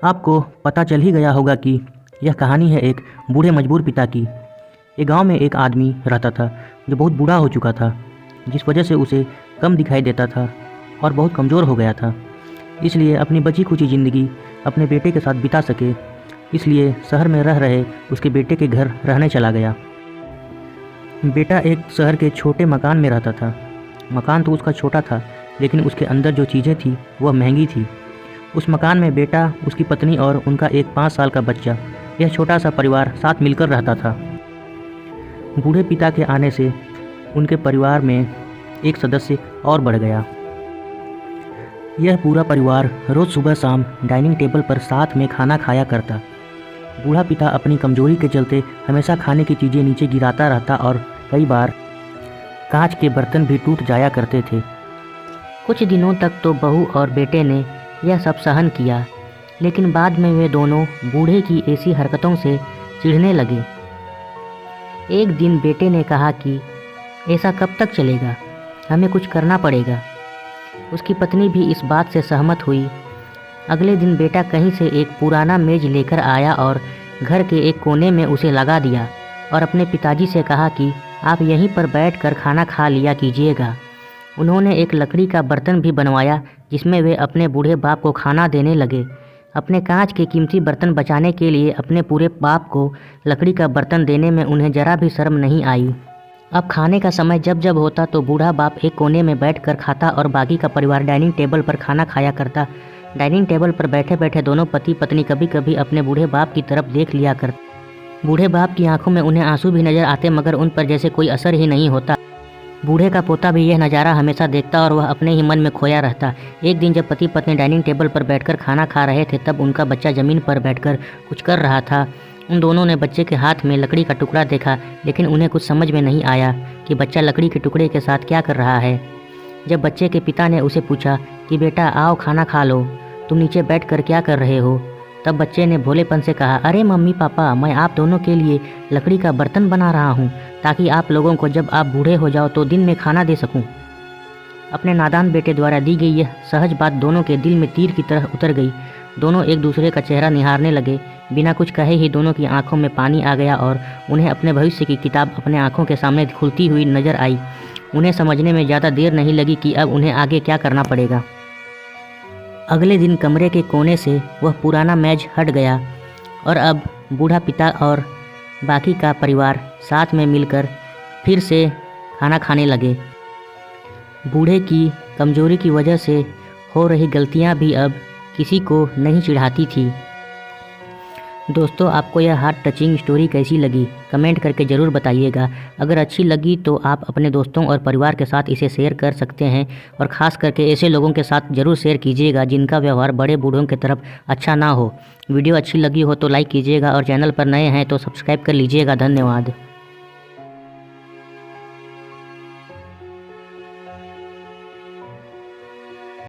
आपको पता चल ही गया होगा कि यह कहानी है एक बूढ़े मजबूर पिता की। एक गांव में एक आदमी रहता था जो बहुत बूढ़ा हो चुका था, जिस वजह से उसे कम दिखाई देता था और बहुत कमज़ोर हो गया था। इसलिए अपनी बची खुची ज़िंदगी अपने बेटे के साथ बिता सके, इसलिए शहर में रह रहे उसके बेटे के घर रहने चला गया। बेटा एक शहर के छोटे मकान में रहता था। मकान तो उसका छोटा था, लेकिन उसके अंदर जो चीज़ें थी वह महंगी थी। उस मकान में बेटा, उसकी पत्नी और उनका एक 5 साल का बच्चा, यह छोटा सा परिवार साथ मिलकर रहता था। बूढ़े पिता के आने से उनके परिवार में एक सदस्य और बढ़ गया। यह पूरा परिवार रोज़ सुबह शाम डाइनिंग टेबल पर साथ में खाना खाया करता। बूढ़ा पिता अपनी कमजोरी के चलते हमेशा खाने की चीज़ें नीचे गिराता रहता और कई बार कांच के बर्तन भी टूट जाया करते थे। कुछ दिनों तक तो बहू और बेटे ने यह सब सहन किया, लेकिन बाद में वे दोनों बूढ़े की ऐसी हरकतों से चिढ़ने लगे। एक दिन बेटे ने कहा कि ऐसा कब तक चलेगा, हमें कुछ करना पड़ेगा। उसकी पत्नी भी इस बात से सहमत हुई। अगले दिन बेटा कहीं से एक पुराना मेज लेकर आया और घर के एक कोने में उसे लगा दिया और अपने पिताजी से कहा कि आप यहीं पर बैठकर खाना खा लिया कीजिएगा। उन्होंने एक लकड़ी का बर्तन भी बनवाया जिसमें वे अपने बूढ़े बाप को खाना देने लगे। अपने कांच के कीमती बर्तन बचाने के लिए अपने पूरे बाप को लकड़ी का बर्तन देने में उन्हें जरा भी शर्म नहीं आई। अब खाने का समय जब जब होता तो बूढ़ा बाप एक कोने में बैठकर खाता और बाकी का परिवार डाइनिंग टेबल पर खाना खाया करता। डाइनिंग टेबल पर बैठे बैठे दोनों पति पत्नी कभी कभी अपने बूढ़े बाप की तरफ देख लिया करते। बूढ़े बाप की आंखों में उन्हें आंसू भी नजर आते, मगर उन पर जैसे कोई असर ही नहीं होता। बूढ़े का पोता भी यह नज़ारा हमेशा देखता और वह अपने ही मन में खोया रहता। एक दिन जब पति पत्नी डाइनिंग टेबल पर बैठकर खाना खा रहे थे, तब उनका बच्चा ज़मीन पर बैठकर कुछ कर रहा था। उन दोनों ने बच्चे के हाथ में लकड़ी का टुकड़ा देखा, लेकिन उन्हें कुछ समझ में नहीं आया कि बच्चा लकड़ी के टुकड़े के साथ क्या कर रहा है। जब बच्चे के पिता ने उसे पूछा कि बेटा आओ खाना खा लो, तुम नीचे बैठकर क्या कर रहे हो, तब बच्चे ने भोलेपन से कहा, अरे मम्मी पापा, मैं आप दोनों के लिए लकड़ी का बर्तन बना रहा हूँ ताकि आप लोगों को जब आप बूढ़े हो जाओ तो दिन में खाना दे सकूँ। अपने नादान बेटे द्वारा दी गई यह सहज बात दोनों के दिल में तीर की तरह उतर गई। दोनों एक दूसरे का चेहरा निहारने लगे। बिना कुछ कहे ही दोनों की आंखों में पानी आ गया और उन्हें अपने भविष्य की किताब अपने आंखों के सामने खुलती हुई नजर आई। उन्हें समझने में ज़्यादा देर नहीं लगी कि अब उन्हें आगे क्या करना पड़ेगा। अगले दिन कमरे के कोने से वह पुराना मेज हट गया और अब बूढ़ा पिता और बाकी का परिवार साथ में मिलकर फिर से खाना खाने लगे। बूढ़े की कमजोरी की वजह से हो रही गलतियां भी अब किसी को नहीं चिढ़ाती थी। दोस्तों, आपको यह हार्ट टचिंग स्टोरी कैसी लगी कमेंट करके ज़रूर बताइएगा। अगर अच्छी लगी तो आप अपने दोस्तों और परिवार के साथ इसे शेयर कर सकते हैं और ख़ास करके ऐसे लोगों के साथ ज़रूर शेयर कीजिएगा जिनका व्यवहार बड़े बूढ़ों की तरफ अच्छा ना हो। वीडियो अच्छी लगी हो तो लाइक कीजिएगा और चैनल पर नए हैं तो सब्सक्राइब कर लीजिएगा। धन्यवाद।